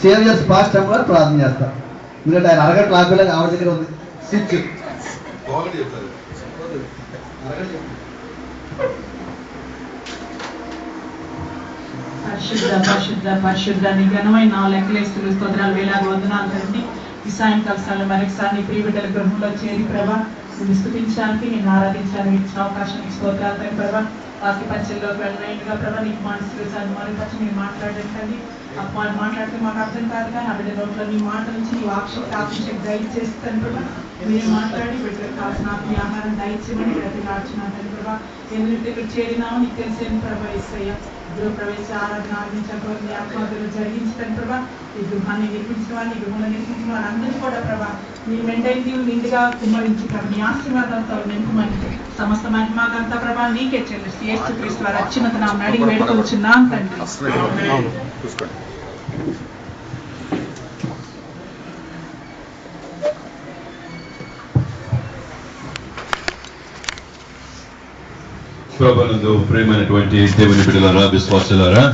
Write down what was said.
Saviours past time కూడా ప్రార్థన చేస్తారు. ఎందుకంటే ఆయన అరగంట ఆపేలాగా ఆవిడ దగ్గర ఉంది స్విచ్. పరిశుద్ధ పరిశుద్ధ పరిశుద్ధ నీ ఘనమైన లెక్కలేస్తులు స్తోత్రాలు వేలాది వందనాలు తండ్రి. ఈ సాయంకాల సమయంలో మరొకసారి నీ ప్రియ బిడ్డల గృహంలో చేరి ప్రభా నిన్ను స్తుతించడానికి నిన్ను ఆరాధించడానికి ఇచ్చిన అవకాశానికి స్తోత్రాలు తండ్రి ప్రభా. వాక్య పరిచయంలోకి వెళ్ళినట్టుగా ప్రభా నీకు మనసు మరొకచ్చి మీరు మాట్లాడండి. అపమానం మాట్లాడితే మాకు అర్థం కాదు కానీ ఆ బిడ్డ నోట్లో నీ మాట నుంచి నీ వాక్షక్తి ఆత్మశక్తి దయచేస్తాను ప్రభా. మీరు మాట్లాడి బిడ్డలకు కావాల్సిన ఆత్మీయ ఆహారం దయచేయమని ప్రతి ఆడుచున్నాను ప్రభా. ఎందుకంటే ఇక్కడ చేరినామో నీకు తెలిసేది ప్రభా. ఇస్తయ్యా గృహ ప్రవేశ ఆరాధన ఆరాధించకపోతే ఆత్మహత్యలు జరిగించుతాను ప్రభా. ఈ గృహాన్ని నిర్మించిన వారిని గృహంలో నిర్మించిన వారు అందరూ కూడా ప్రభా నీ మెంటైన్ నిండుగా కుమ్మరించి ప్రభా నీ ఆశీర్వాదాలతో నింపుమని సమస్త మహిమాకంతా ప్రభా నీకే చెల్లిస్తూ యేసుక్రీస్తు వారి అత్యున్నత నామమున అడిగి వేడుకొనుచున్నాం తండ్రి. ప్రభువునందు ప్రియమైనటువంటి దేవుని బిడ్డలారా, విశ్వాసులారా,